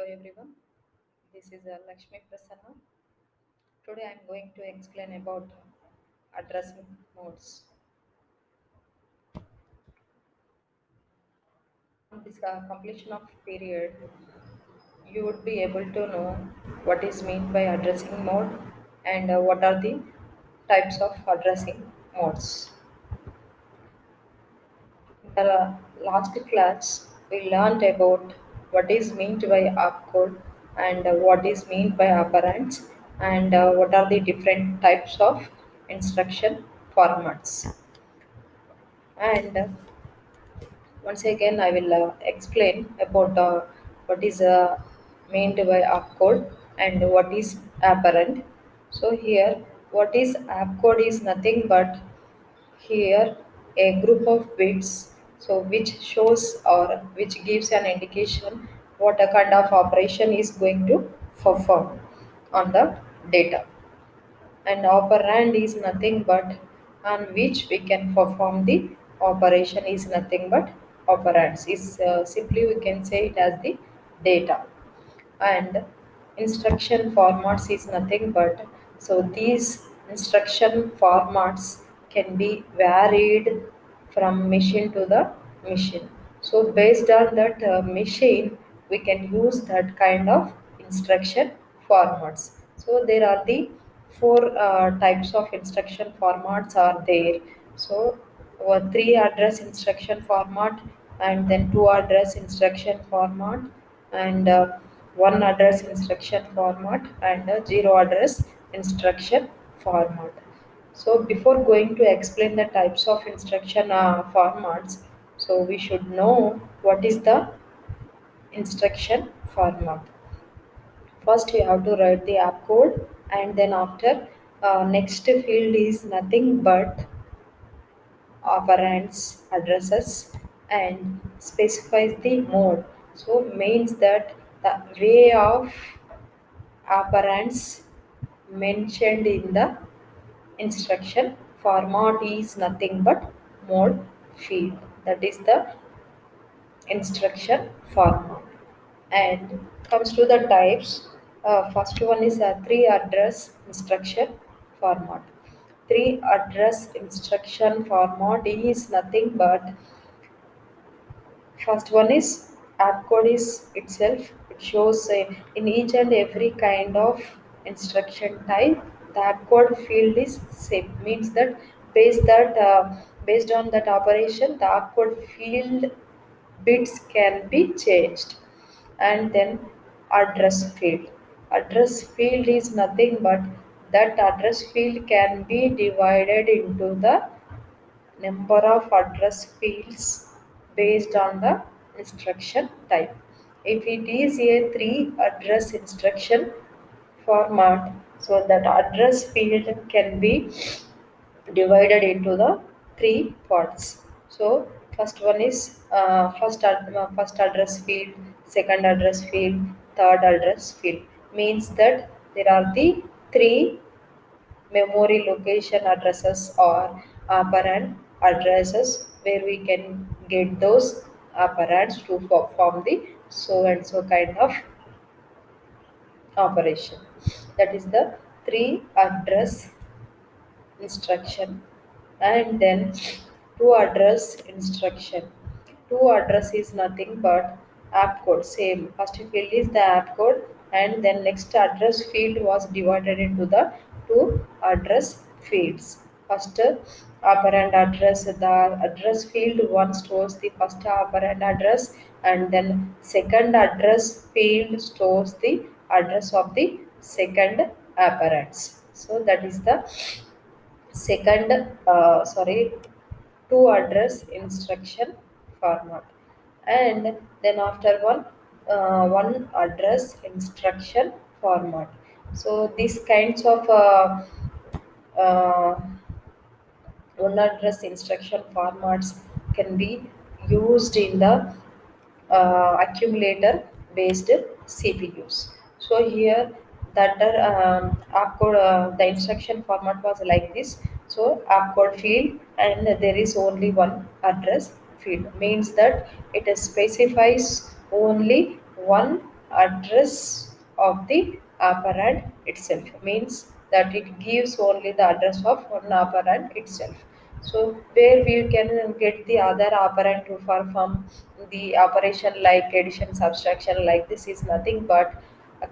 Hello everyone, this is Lakshmi Prasanna. Today I am going to explain about addressing modes. On this completion of period, you would be able to know what is meant by addressing mode and what are the types of addressing modes. In the last class, we learned about what is meant by opcode and what is meant by operands and what are the different types of instruction formats. And once again, I will explain about what is meant by opcode and what is apparent. So here, what is opcode is nothing but here a group of bits so which shows or which gives an indication what a kind of operation is going to perform on the data, and operand is nothing but on which we can perform the operation is nothing but operands is simply we can say it as the data. And instruction formats is nothing but so these instruction formats can be varied from machine to the machine. So based on that machine we can use that kind of instruction formats. So there are the four types of instruction formats are there. So three address instruction format, and then two address instruction format, and one address instruction format, and a zero address instruction format. So before going to explain the types of instruction formats, so we should know what is the instruction format. First you have to write the app code, and then after next field is nothing but operands addresses and specifies the mode. So means that the way of operands mentioned in the instruction format is nothing but mode field. That is the instruction format. And comes to the types. First one is a three address instruction format. Three address instruction format is nothing but first one is app code is itself. It shows in each and every kind of instruction type. The app code field is same. Means that based on that operation, the app code field bits can be changed. And then address field. Address field is nothing but that address field can be divided into the number of address fields based on the instruction type. If it is a three address instruction format, so that address field can be divided into the three parts. So first one is first address field, second address field, third address field. Means that there are the three memory location addresses or operand addresses where we can get those operands to perform the so and so kind of operation. That is the three address instruction. And then to address instruction, to address is nothing but app code same. First field is the app code, and then next address field was divided into the two address fields. First operand address, the address field one stores the first operand address, and then second address field stores the address of the second operands. So that is the second to address instruction format. And then after one address instruction format. So these kinds of uh, one address instruction formats can be used in the accumulator based CPUs. So here that opcode the instruction format was like this. So opcode field, and there is only one address field. Means that it specifies only one address of the operand itself, means that it gives only the address of one operand itself. So where we can get the other operand to perform the operation like addition, subtraction, like this is nothing but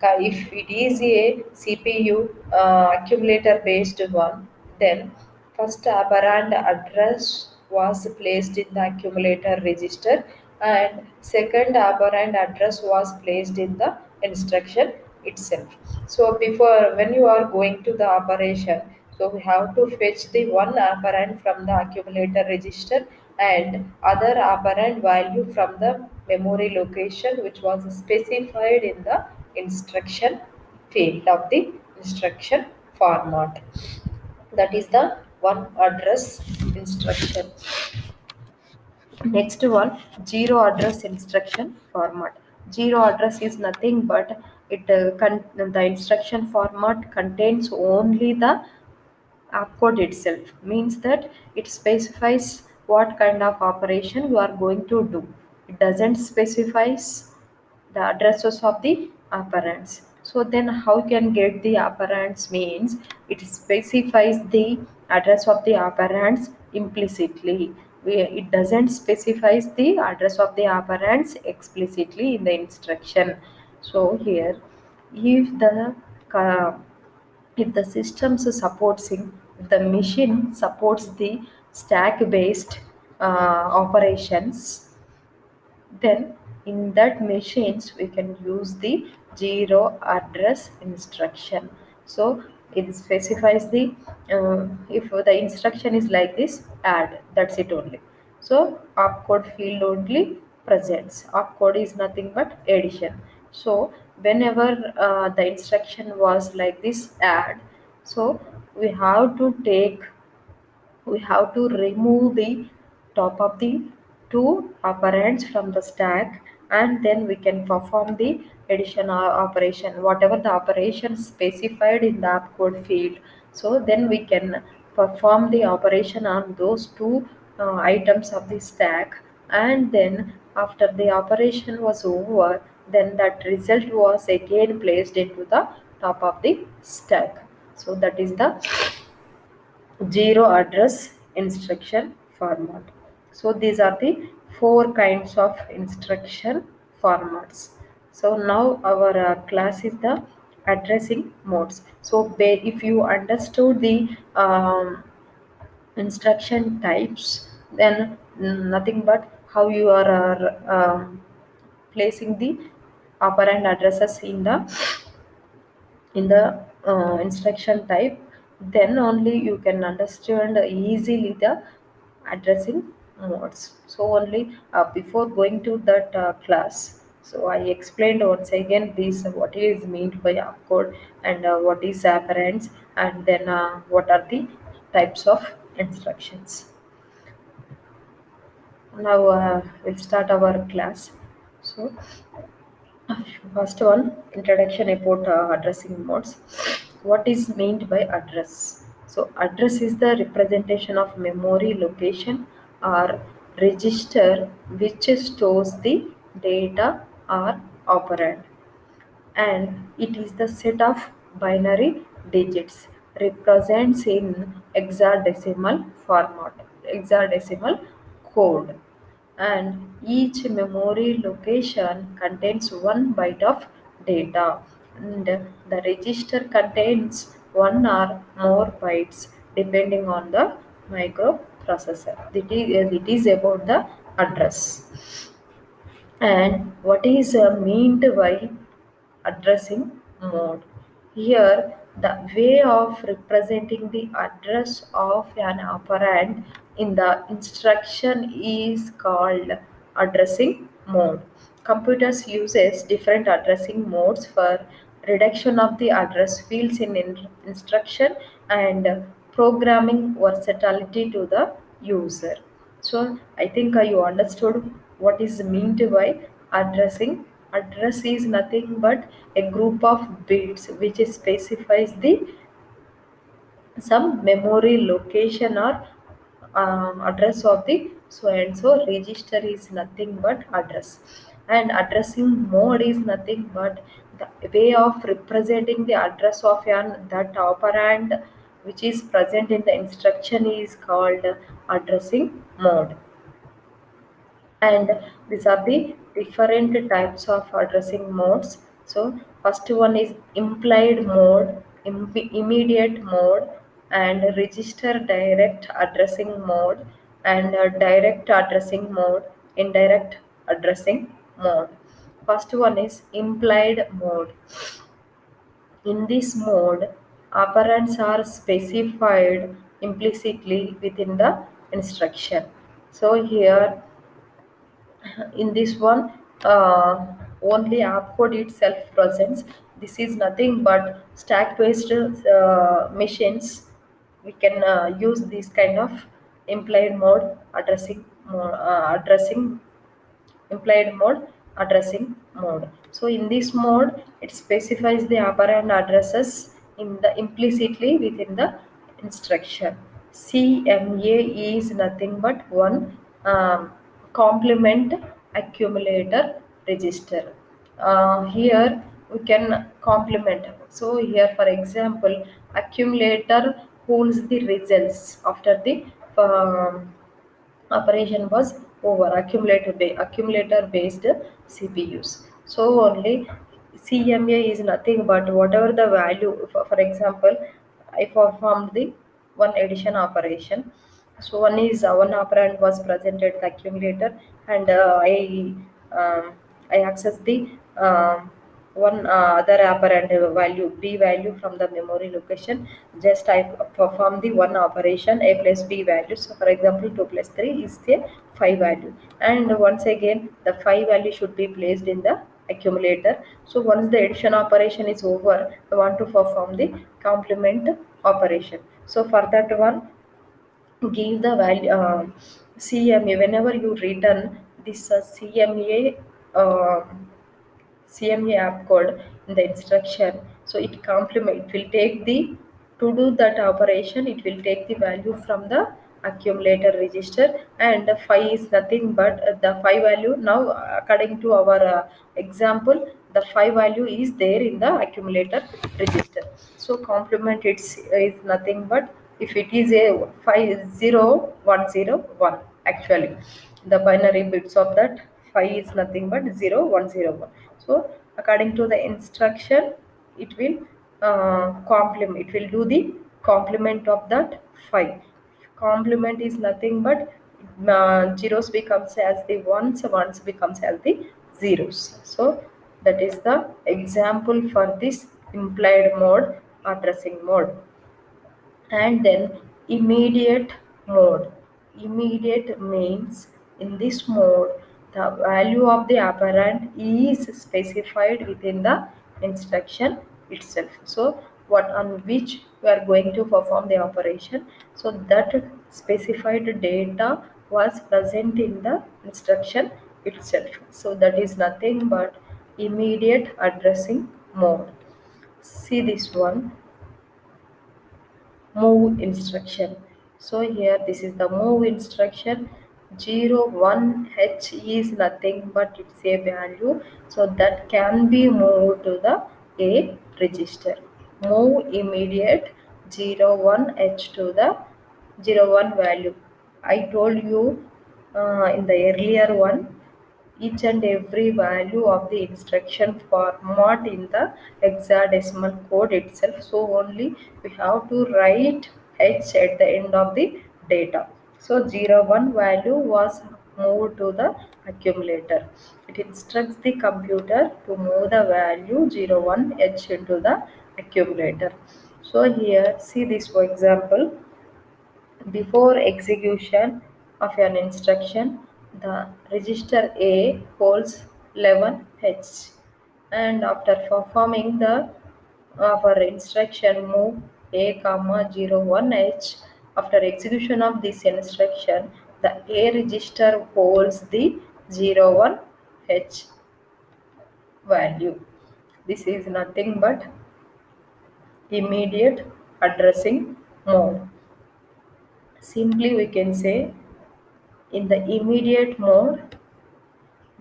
if it is a CPU accumulator based one, then first operand address was placed in the accumulator register and second operand address was placed in the instruction itself. So before when you are going to the operation, so we have to fetch the one operand from the accumulator register and other operand value from the memory location which was specified in the instruction field of the instruction format. That is the one address instruction. Next one, zero address instruction format. Zero address is nothing but the instruction format contains only the app code itself, means that it specifies what kind of operation you are going to do. It doesn't specifies the addresses of the operands. So then how can get the operands means it specifies the address of the operands implicitly. It doesn't specifies the address of the operands explicitly in the instruction. So here, if the uh, if the systems supporting if the machine supports the stack based operations, then in that machines we can use the zero address instruction. So it specifies the if the instruction is like this, add, that's it only. So opcode field only presents. Opcode is nothing but addition. So whenever the instruction was like this, add, so we have to take we have to remove the top of the two operands from the stack and then we can perform the addition operation, whatever the operation specified in the opcode field. So then we can perform the operation on those two items of the stack, and then after the operation was over, then that result was again placed into the top of the stack. So that is the zero address instruction format. So these are the four kinds of instruction formats. So now our class is the addressing modes. So if you understood the instruction types, then nothing but how you are placing the operand addresses in the instruction type, then only you can understand easily the addressing modes. So only before going to that class, so I explained once again this what is meant by opcode and what is apparent, and then what are the types of instructions. Now we'll start our class. So first one, introduction about addressing modes. What is meant by address? So address is the representation of memory location or register which stores the data or operand, and it is the set of binary digits represents in hexadecimal code, and each memory location contains one byte of data, and the register contains one or more bytes depending on the microprocessor. It is about the address. And what is meant by addressing mode? Here, the way of representing the address of an operand in the instruction is called addressing mode. Computers uses different addressing modes for reduction of the address fields in instruction and programming versatility to the user. So I think you understood what is meant by addressing. Address is nothing but a group of bits which specifies the some memory location or address of the so and so register is nothing but address, and addressing mode is nothing but the way of representing the address of an that operand which is present in the instruction is called addressing mode. And these are the different types of addressing modes. So first one is implied mode, immediate mode, and register direct addressing mode, and direct addressing mode, indirect addressing mode. First one is implied mode. In this mode, operands are specified implicitly within the instruction. So here in this one, only opcode itself presents. This is nothing but stack based machines. We can use this kind of implied mode addressing implied mode addressing mode. So in this mode, it specifies the operand addresses in the implicitly within the instruction. CMA is nothing but one complement accumulator register. Here we can complement. So here, for example, accumulator holds the results after the um, operation was over accumulator based CPUs. So only CMA is nothing but whatever the value. For example, I performed the one addition operation. So one operand was present at the accumulator, and um, I access the one other operand value b value from the memory location. Just I perform the one operation a plus b value. So for example, 2 plus 3 is the 5 value, and once again the 5 value should be placed in the accumulator. So once the addition operation is over, I want to perform the complement operation. So for that one, give the value CMA. Whenever you return this CMA uh, CMA app code in the instruction. So it complement, it will take the, to do that operation, it will take the value from the accumulator register, and the 5 is nothing but the 5 value. Now according to our example, the 5 value is there in the accumulator register. So complement it's is nothing but if it is a 50101, actually the binary bits of that 5 is nothing but 0101. So according to the instruction, it will complement, it will do the complement of that 5. Complement is nothing but zeros becomes as the ones becomes as the zeros. So that is the example for this implied mode addressing mode. And then immediate mode. Immediate means in this mode the value of the operand is specified within the instruction itself. So what on which we are going to perform the operation, so that specified data was present in the instruction itself. So that is nothing but immediate addressing mode. See this one, move instruction. So here this is the move instruction. 01H is nothing but it's a value, so that can be moved to the A register. Move immediate 01H to the 01 value. I told you in the earlier one, each and every value of the instruction format in the hexadecimal code itself. So only we have to write H at the end of the data. So 01 value was moved to the accumulator. It instructs the computer to move the value 01H into the accumulator. So here see this for example. Before execution of an instruction, the register A holds 11H, and after performing the our instruction move A comma 01H, after execution of this instruction, the A register holds the 01H value. This is nothing but immediate addressing mode. Simply we can say In the immediate mode,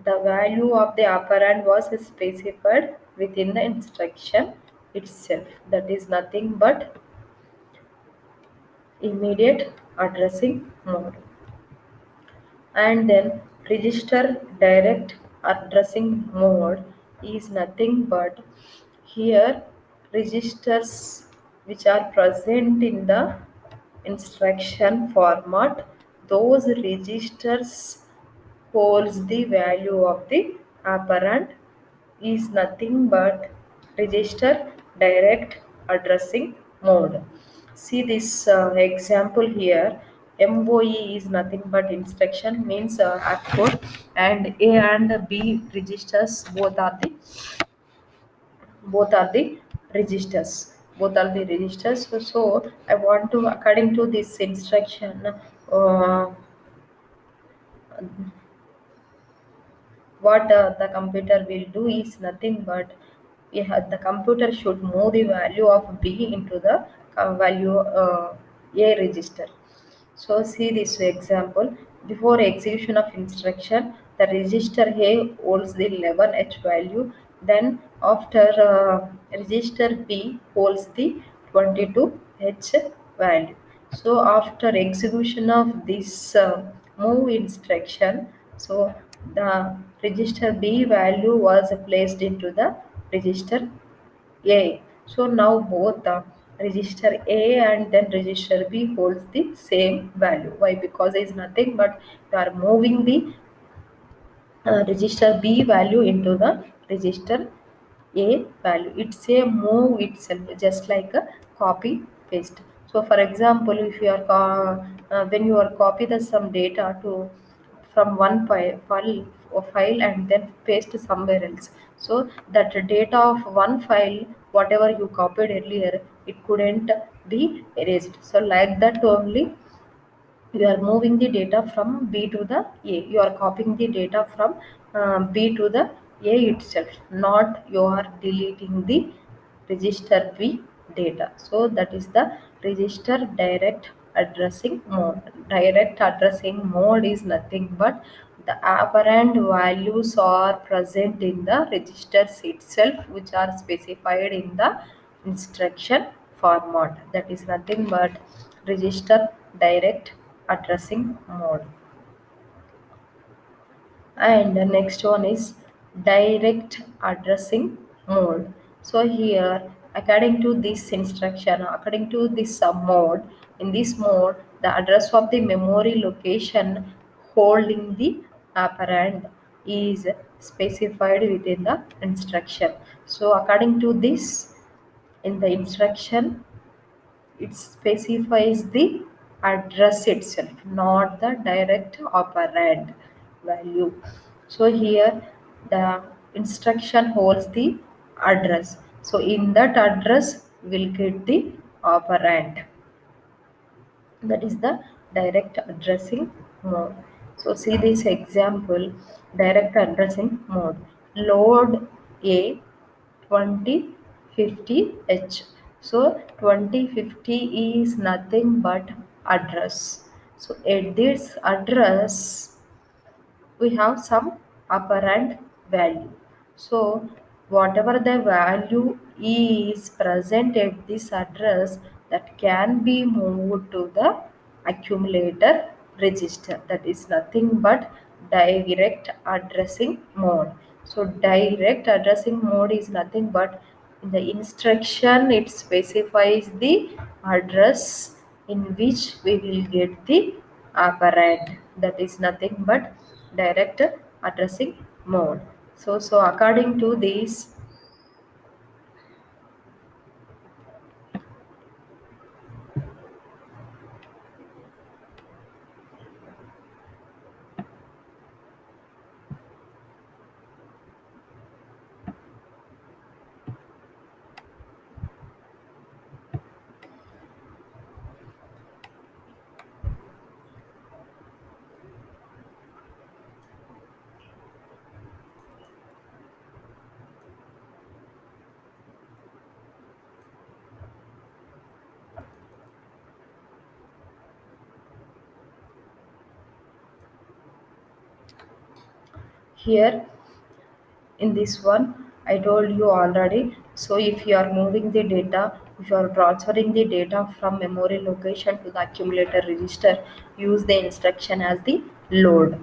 the value of the operand was specified within the instruction itself. That is nothing but immediate addressing mode. And then register direct addressing mode is nothing but here registers which are present in the instruction format, those registers holds the value of the operand is nothing but register direct addressing mode. See this example here. MOE is nothing but instruction means opcode, and A and B registers both are the registers. Both are the registers. So I want to according to this instruction. What the computer will do is nothing but the computer should move the value of B into the value A register. So see this example. Before execution of instruction, the register A holds the 11H value. Then after register B holds the 22H value. So after execution of this move instruction, so the register B value was placed into the register A. So now both the register A and then register B holds the same value. Why? Because it is nothing but you are moving the register B value into the register A value. It's a move itself, just like a copy paste. So, for example, if you are when you are copy the some data to from one file and then paste somewhere else. So that data of one file, whatever you copied earlier, it couldn't be erased. So like that only you are moving the data from B to the A. You are copying the data from B to the A itself, not you are deleting the register B data. So that is the register direct addressing mode. Direct addressing mode is nothing but the operand values are present in the registers itself, which are specified in the instruction format. That is nothing but register direct addressing mode. And the next one is direct addressing mode. So here, according to this instruction, according to this mode, in this mode, the address of the memory location holding the operand is specified within the instruction. So according to this, in the instruction, it specifies the address itself, not the direct operand value. So here the instruction holds the address. So in that address we'll get the operand. That is the direct addressing mode. So see this example, direct addressing mode. Load A 2050H. So 2050 is nothing but address. So at this address we have some operand value. So whatever the value is present at this address, that can be moved to the accumulator register. That is nothing but direct addressing mode. So direct addressing mode is nothing but in the instruction it specifies the address in which we will get the operand. That is nothing but direct addressing mode. So according to this, Here in this one I told you already. So if you are moving the data, if you are transferring the data from memory location to the accumulator register, use the instruction as the load.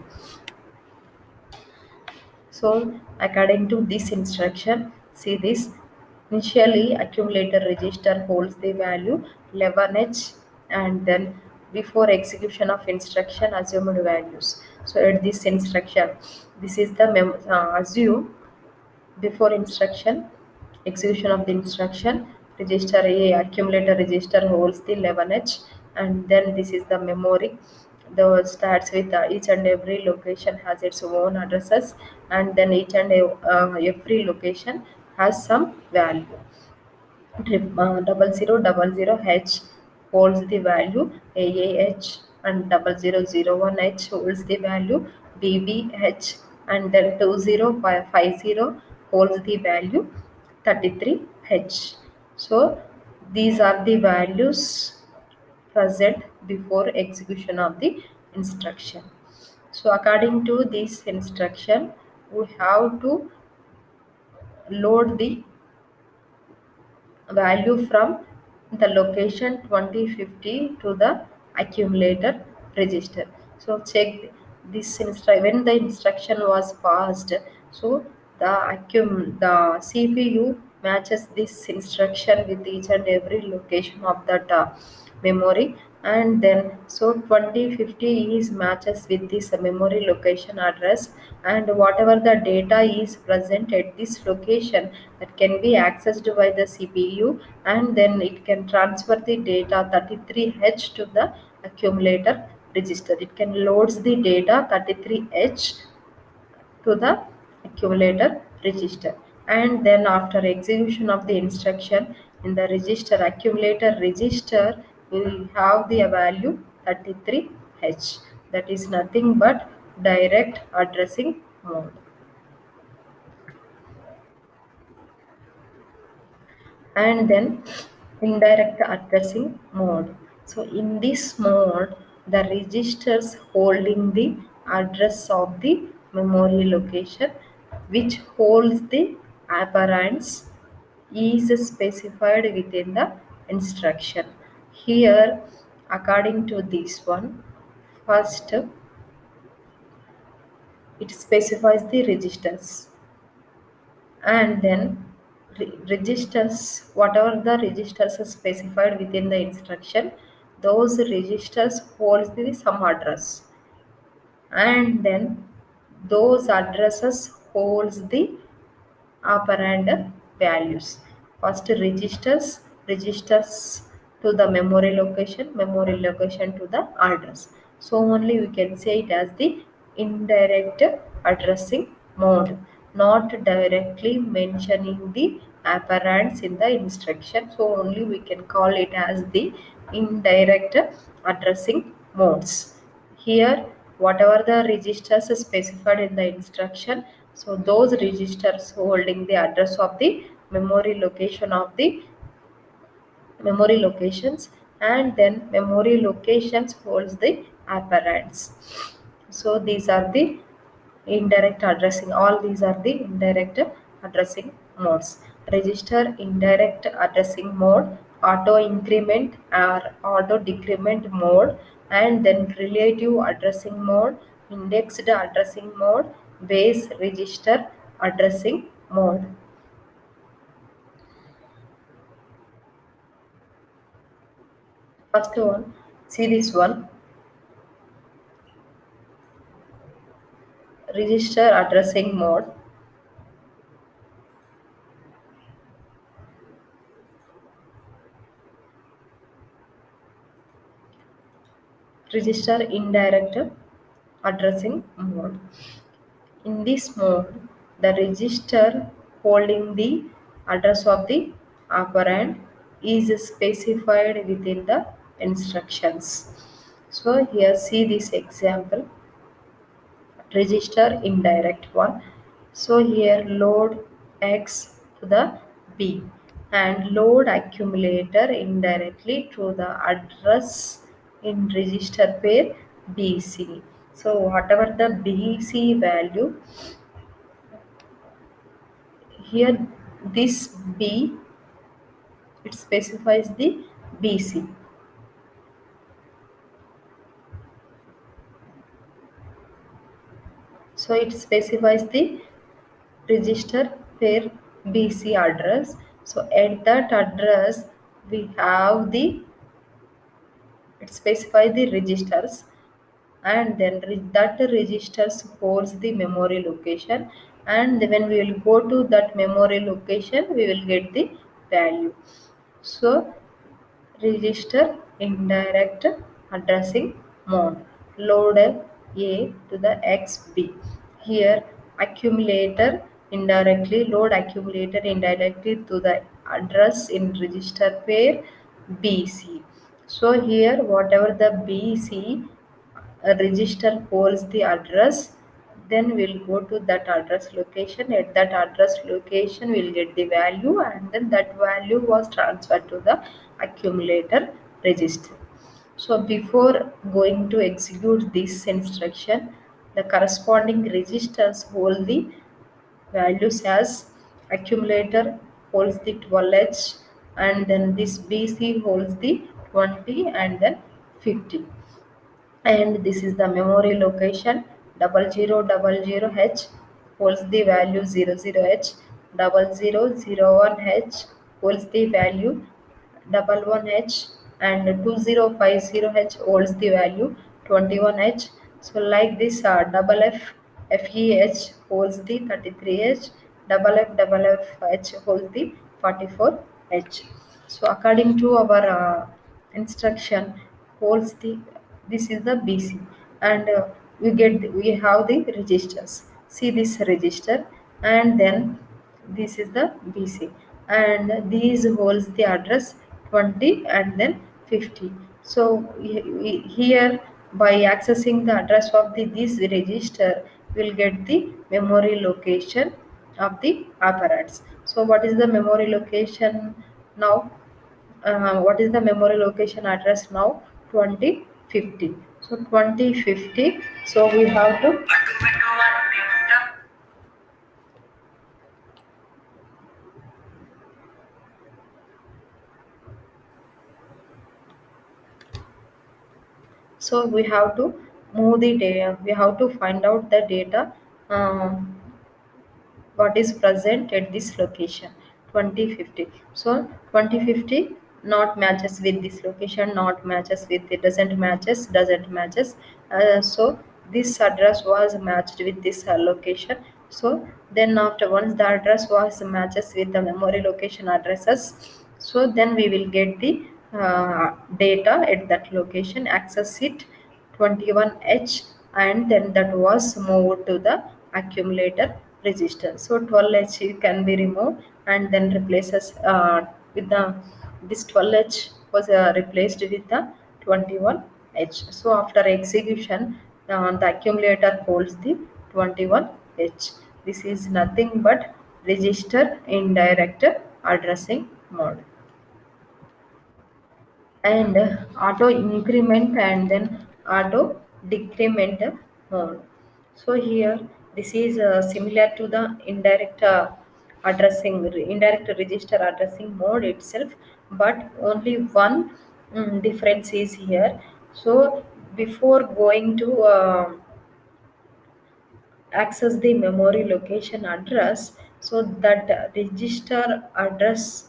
So according to this instruction, see this, initially accumulator register holds the value 11h, and then before execution of instruction assumed values. So at this instruction, this is the assume before instruction execution of the instruction, register A accumulator register holds the 11h, and then this is the memory. The starts with each and every location has its own addresses, and then each and every location has some value. 0000H holds the value AAH, and 0001H holds the value BBH, and then 2050 holds the value 33H. So these are the values present before execution of the instruction. So according to this instruction, we have to load the value from the location 2050 to the accumulator register. So check this when the instruction was passed. So the CPU matches this instruction with each and every location of that memory, and then so 2050 is matches with this memory location address, and whatever the data is present at this location that can be accessed by the CPU, and then it can transfer the data 33H to the accumulator register. It can loads the data 33H to the accumulator register, and then after execution of the instruction in the register accumulator register will have the value 33H. That is nothing but direct addressing mode. And then indirect addressing mode. So in this mode, the registers holding the address of the memory location which holds the operands is specified within the instruction. Here according to this one, first it specifies the registers, and then registers, whatever the registers are specified within the instruction, those registers holds the some address, and then those addresses holds the operand values. First registers to the memory location to the address. So only we can say it as the indirect addressing mode, not directly mentioning the operands in the instruction. So only we can call it as the indirect addressing modes. Here, whatever the registers is specified in the instruction, so those registers holding the address of the memory location of the memory locations, and then memory locations holds the operands. So these are the indirect addressing, all these are the indirect addressing modes. Register indirect addressing mode, auto increment or auto decrement mode, and then relative addressing mode, indexed addressing mode, base register addressing mode. First one, see this one, register addressing mode. Register indirect addressing mode. In this mode, the register holding the address of the operand is specified within the instructions. So here see this example, register indirect one. So here load X to the B, and load accumulator indirectly to the address in register pair BC. So whatever the BC value, Here this B, it specifies the BC. So it specifies the register where BC address. So at that address we have the, it specifies the registers, and then that registers holds the memory location, and when we will go to that memory location we will get the value. So register indirect addressing mode, load A to the XB. Here accumulator indirectly, load accumulator indirectly to the address in register pair BC. So here whatever the BC register holds the address, then we'll go to that address location. At that address location we'll get the value, and then that value was transferred to the accumulator register. So before going to execute this instruction, the corresponding registers hold the values as accumulator holds the 12H, and then this BC holds the 20 and then 50. And this is the memory location. 0000H holds the value 00H. 0001H holds the value 11H, and 2050H holds the value 21H. So like this, double F FEH holds the 33H, double F holds the 44H. So according to our instruction holds the, this is the BC, and we have the registers. See this register, and then this is the BC, and these holds the address 20 and then 50. So here by accessing the address of the this register we'll get the memory location of the operands. So what is the memory location now? What is the memory location address now? 2050. So 2050. So we have to, so we have to move the data. We have to find out the data, what is present at this location 2050. So 2050 not matches with this location, not matches with it, doesn't matches. So this address was matched with this location. So then after once the address was matches with the memory location addresses, so then we will get the data at that location, access it 21H, and then that was moved to the accumulator register. So 12H can be removed and then replaces with the, this 12H was replaced with the 21H. So after execution, the accumulator holds the 21H. This is nothing but register indirect addressing mode, and auto increment and then auto decrement mode. So here this is similar to the indirect indirect register addressing mode itself, but only one difference is here. So before going to access the memory location address, so that register address,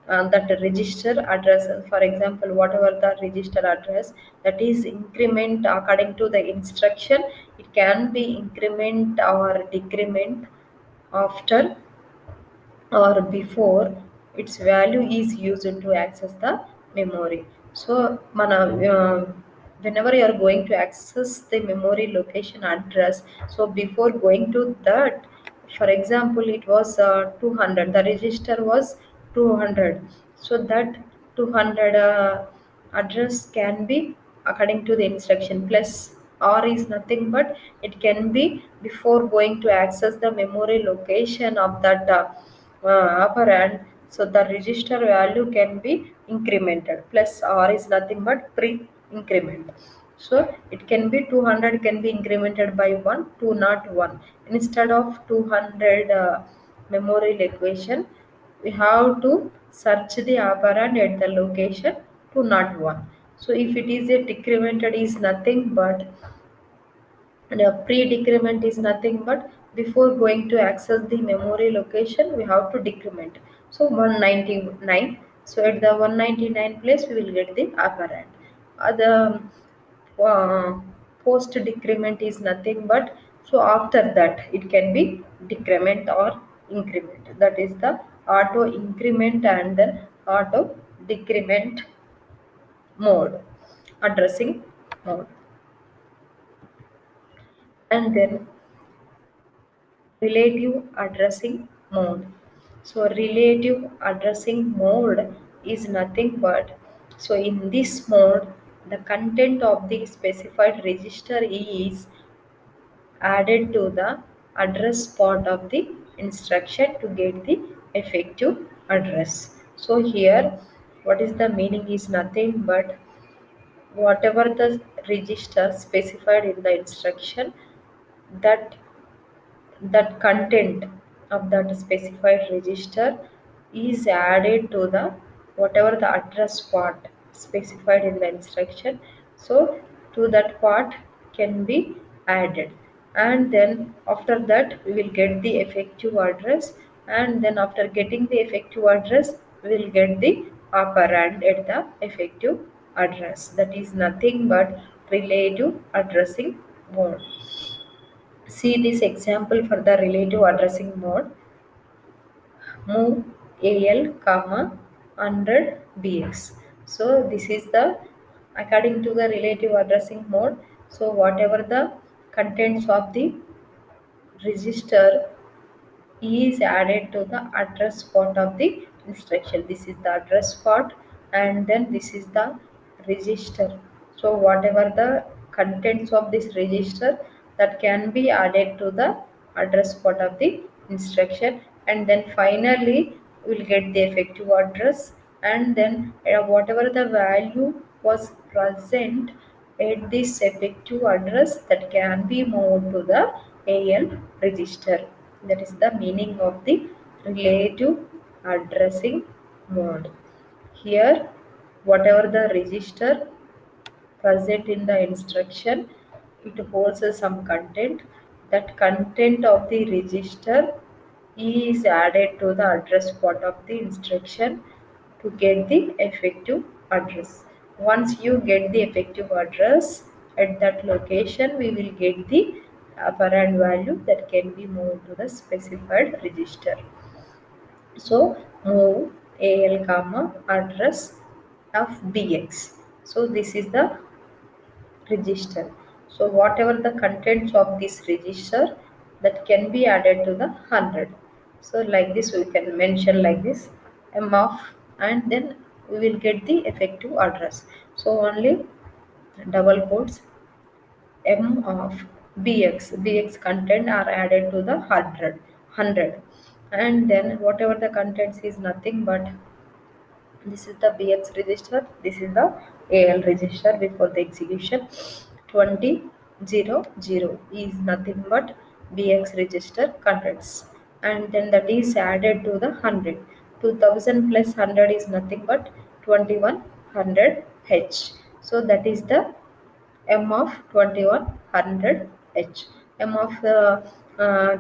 that register address, for example whatever the register address, that is increment according to the instruction, it can be increment or decrement after or before its value is used to access the memory. So mana whenever you are going to access the memory location address, so before going to that, for example it was 200, the register was 200. So that 200 address can be according to the instruction, plus or is nothing but it can be before going to access the memory location of that operand. So the register value can be incremented, plus or is nothing but pre increment. So it can be 200 can be incremented by 1 to not 1, instead of 200 memorial equation, we have to search the operand at the location to not 1. So if it is a decremented is nothing but, and a pre-decrement is nothing but before going to access the memory location we have to decrement. So 199. So at the 199 place we will get the operand. The uh, post decrement is nothing but, so after that it can be decrement or increment. That is the auto increment and then auto decrement mode, addressing mode. And then relative addressing mode. So relative addressing mode is nothing but, so in this mode the content of the specified register is added to the address part of the instruction to get the effective address. So here what is the meaning is nothing but whatever the register specified in the instruction, that that content of that specified register is added to the whatever the address part specified in the instruction. So to that part can be added, and then after that we will get the effective address, and then after getting the effective address we will get the operand at the effective address. That is nothing but relative addressing mode. See this example for the relative addressing mode. Move AL comma 100 BX. So this is the according to the relative addressing mode. So whatever the contents of the register is added to the address part of the instruction. This is the address part, and then this is the register. So whatever the contents of this register that can be added to the address part of the instruction, and then finally we'll get the effective address, and then whatever the value was present at this effective address that can be moved to the AL register. That is the meaning of the relative addressing mode. Here, whatever the register present in the instruction, it holds some content. That content of the register is added to the address part of the instruction to get the effective address. Once you get the effective address at that location, we will get the operand value that can be moved to the specified register. So move AL comma address of BX. So this is the register. So whatever the contents of this register that can be added to the 100. So like this we can mention like this M of, and then we will get the effective address. So only double quotes M of BX content are added to the 100, and then whatever the contents is nothing but, this is the BX register, this is the AL register before the execution. 2000 is nothing but BX register contents, and then that is added to the 100. 2000 plus 100 is nothing but 2100 H. So that is the M of 2100 H. M of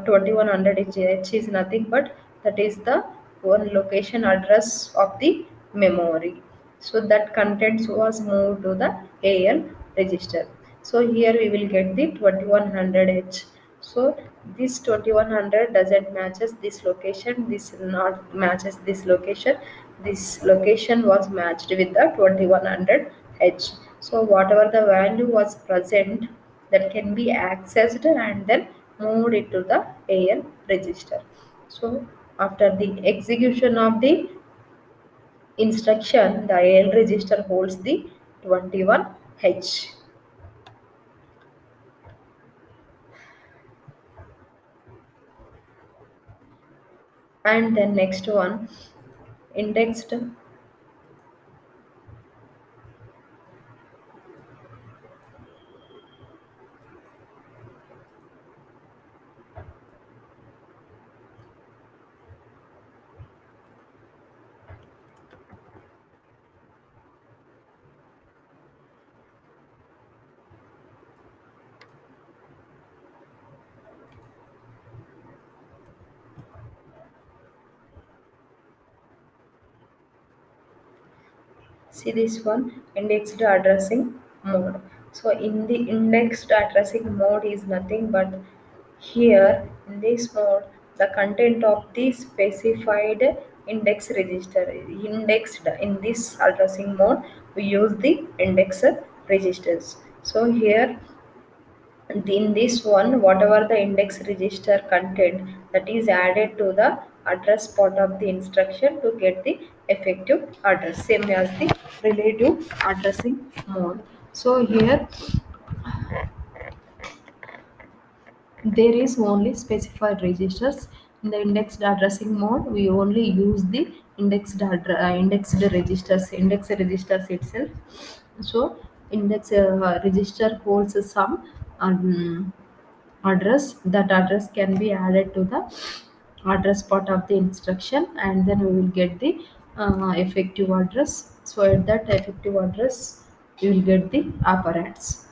2100 H is nothing but that is the one location address of the memory. So that contents was moved to the AL register. So here we will get the 2100 H. So this 2100 doesn't matches this location, this not matches this location, this location was matched with the 2100 H. So whatever the value was present that can be accessed and then moved into the AL register. So after the execution of the instruction, the AL register holds the 21H. And then next one, indexed. See this one, indexed addressing mode. So in the indexed addressing mode is nothing but here in this mode the content of the specified index register indexed in this addressing mode we use the index registers. So here in this one, whatever the index register content that is added to the address part of the instruction to get the effective address, same as the relative addressing mode. So here there is only specified registers. In the indexed addressing mode, we only use the index registers itself. So index register holds some address. That address can be added to the address part of the instruction, and then we will get the effective address. So at that effective address we will get the operands.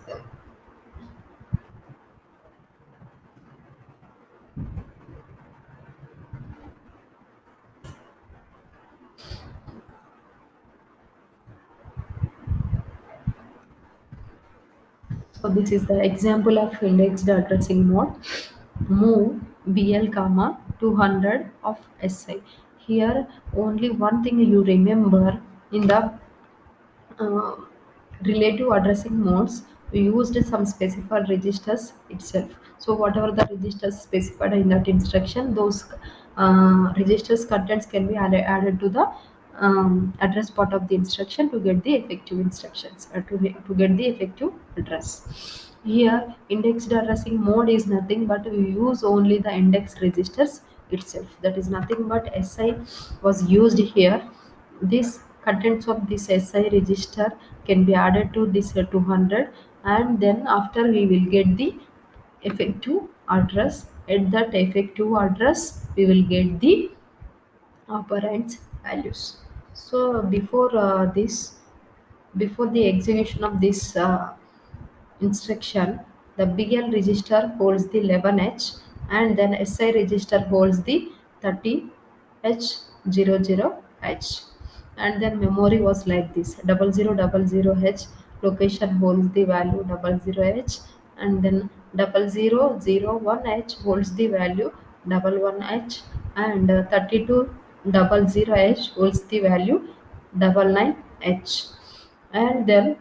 So this is the example of indexed addressing mode. Move BL comma 200 of SI. Here only one thing you remember in the uh, relative addressing modes we used some specified registers itself. So whatever the registers specified in that instruction, those registers contents can be added to the address part of the instruction to get the effective instructions, to get the effective address. Here indexed addressing mode is nothing but we use only the index registers itself. That is nothing but SI was used here. This contents of this SI register can be added to this 200, and then after we will get the effective address. At that effective address we will get the operands values. So before the execution of this instruction, the BL register holds the 11H, and then SI register holds the 30H00H. And then memory was like this: 0000H location holds the value 00H, and then 0001H holds the value 11H, and 3200H holds the value 99H. And then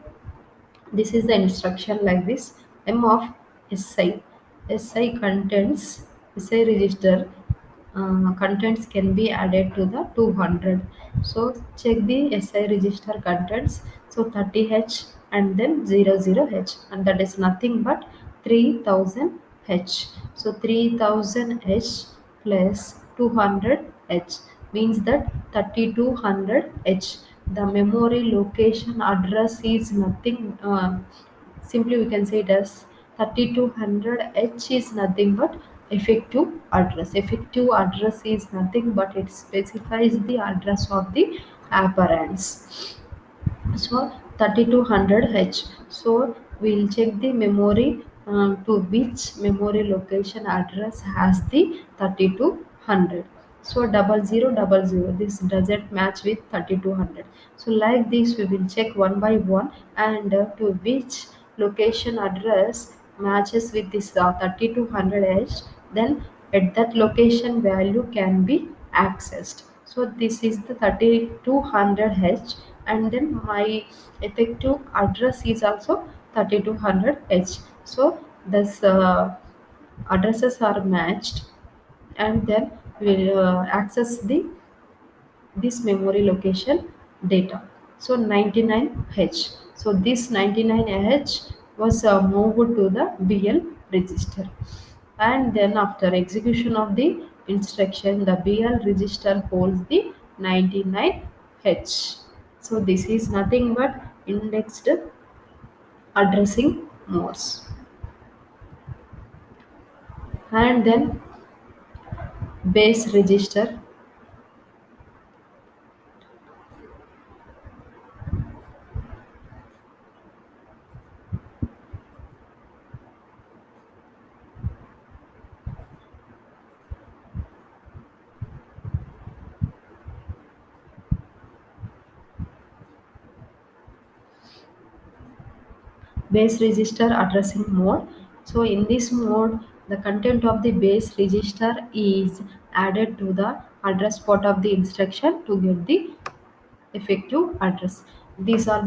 this is the instruction like this: M of SI. SI contents, SI register contents can be added to the 200. So check the SI register contents. So 30H and then 00H, and that is nothing but 3000H. So 3000H plus 200H means that 3200H. The memory location address is nothing, simply we can say it as 3200H is nothing but effective address. Effective address is nothing but it specifies the address of the operands. So 3200H. So we'll check the memory, to which memory location address has the 3200. So 0000, this doesn't match with 3200. So like this we will check one by one, and to which location address matches with this 3200H, then at that location value can be accessed. So this is the 3200H, and then my effective address is also 3200H. So this addresses are matched, and then we'll access the this memory location data. So 99H. So this 99H was moved to the BL register, and then after execution of the instruction the BL register holds the 99H. So this is nothing but indexed addressing modes. And then base register. base register addressing mode. So in this mode, the content of the base register is added to the address part of the instruction to get the effective address. These are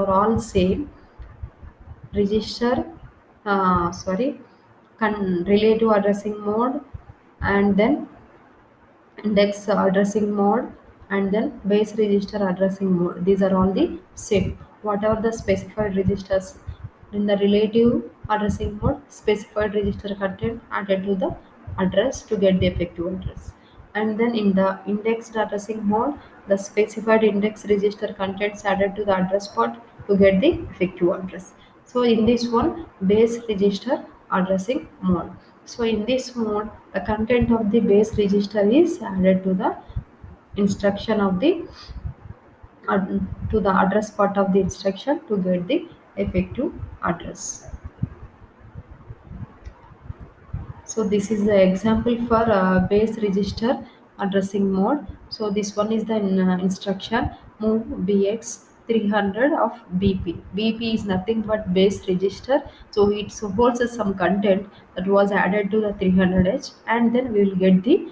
all same register, sorry, relative addressing mode, and then index addressing mode, and then base register addressing mode. These are all the same. Whatever the specified registers in the relative addressing mode, specified register content added to the address to get the effective address. And then in the indexed addressing mode, the specified index register contents added to the address part to get the effective address. So in this one, base register addressing mode. So in this mode, the content of the base register is added to the instruction of the to the address part of the instruction to get the effective address. So this is the example for base register addressing mode. So this one is the instruction move bx 300 of BP. BP is nothing but base register. So it holds some content that was added to the 300H, and then we will get the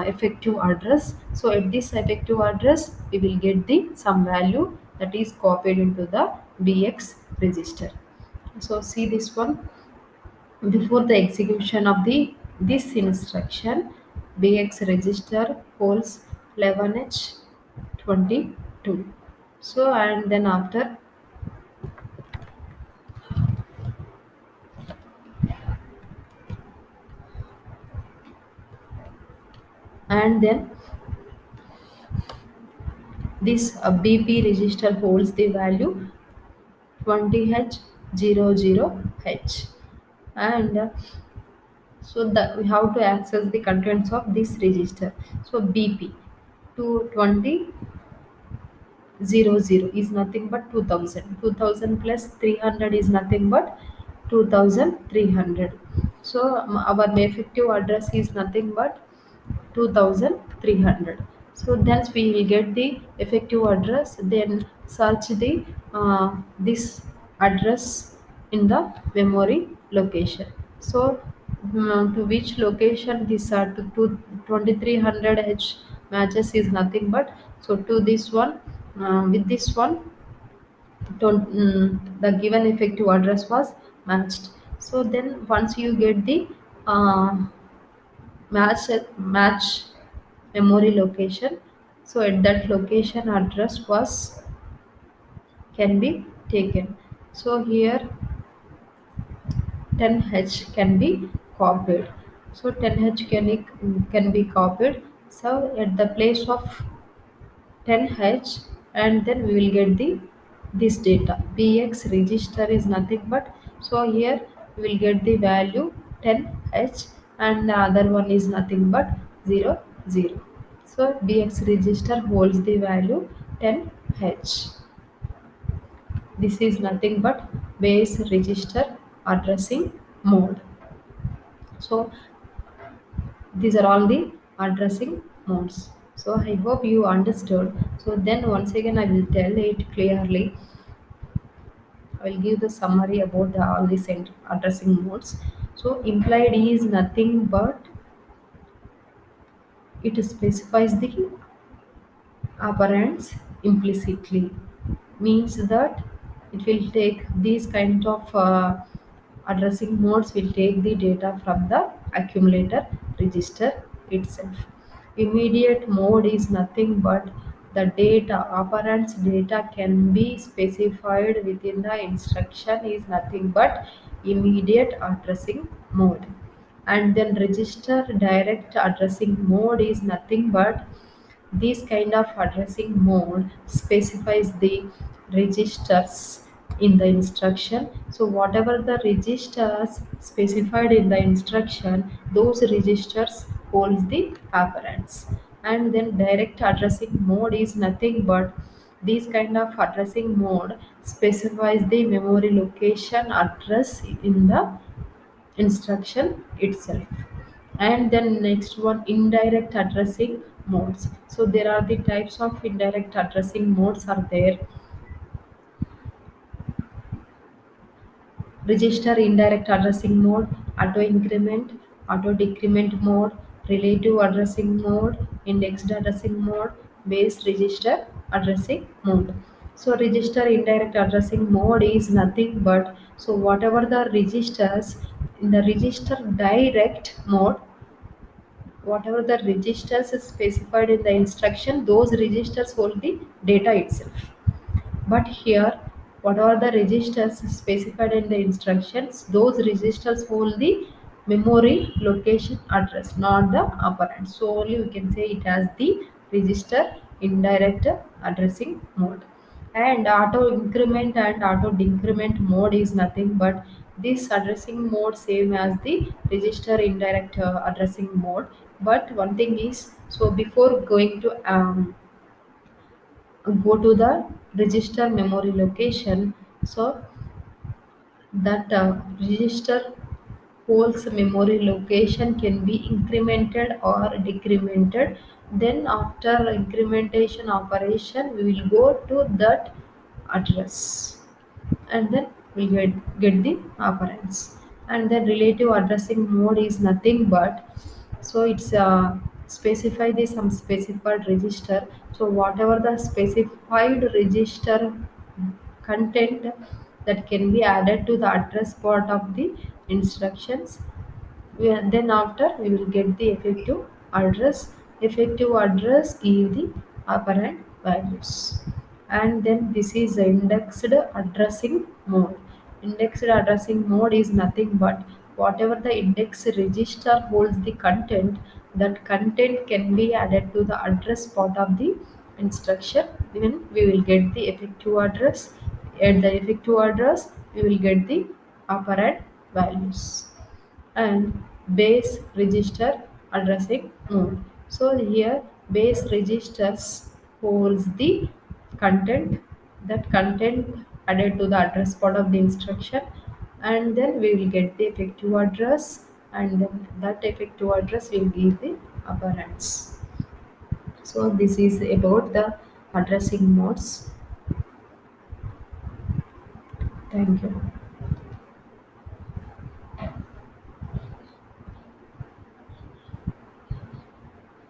effective address. So at this effective address, we will get the some value that is copied into the BX register. So see this one, before the execution of the this instruction, bx register holds 11h22. So and then after, and then this bp register holds the value 20h00h. And so that we have to access the contents of this register. So bp to 2000 is nothing but 2000. 2000 plus 300 is nothing but 2300. So our effective address is nothing but 2300. So thence we will get the effective address, then search the this address in the memory location. So to which location this to 2300H matches is nothing but, so to this one, with this one, the given effective address was matched. So then once you get the uh, match memory location, so at that location address was can be taken. So here 10h can be copied. So 10h can be copied. So at the place of 10h, and then we will get the this data. Bx register is nothing but, so here we will get the value 10h, and the other one is nothing but 00. So bx register holds the value 10h. This is nothing but base register addressing mode. So these are all the addressing modes. So I hope you understood. So then once again I will tell it clearly. I will give the summary about all these addressing modes. So implied is nothing but it specifies the operands implicitly, means that it will take these kind of addressing modes will take the data from the accumulator register itself. Immediate mode is nothing but the data operands data can be specified within the instruction is nothing but immediate addressing mode. And then register direct addressing mode is nothing but this kind of addressing mode specifies the registers in the instruction. So whatever the registers specified in the instruction, those registers holds the operands. And then direct addressing mode is nothing but this kind of addressing mode specifies the memory location address in the instruction itself. And then next one, indirect addressing modes. So there are the types of indirect addressing modes are there. register indirect addressing mode, auto increment, auto decrement mode, relative addressing mode, indexed addressing mode, base register addressing mode. So register indirect addressing mode is nothing but, so whatever the registers in the register direct mode, whatever the registers is specified in the instruction, those registers hold the data itself. But here, whatever the registers specified in the instructions, those registers hold the memory location address, not the operand. So only we can say it has the register indirect addressing mode. And auto increment and auto decrement mode is nothing but this addressing mode same as the register indirect addressing mode. But one thing is, so before going to go to the register memory location, so that register holds memory location can be incremented or decremented. Then after incrementation operation we will go to that address, and then we get the operands. And then relative addressing mode is nothing but, so it's specify the some specified register. So whatever the specified register content that can be added to the address part of the instructions, then after we will get the effective address. Effective address give the operand values. And then this is the indexed addressing mode. Indexed addressing mode is nothing but whatever the index register holds the content, that content can be added to the address part of the instruction. Then we will get the effective address. At the effective address we will get the operand values. And base register addressing mode. So here base registers holds the content, that content added to the address part of the instruction, and then we will get the effective address, and then that effective address will give the operands. So this is about the addressing modes. Thank you.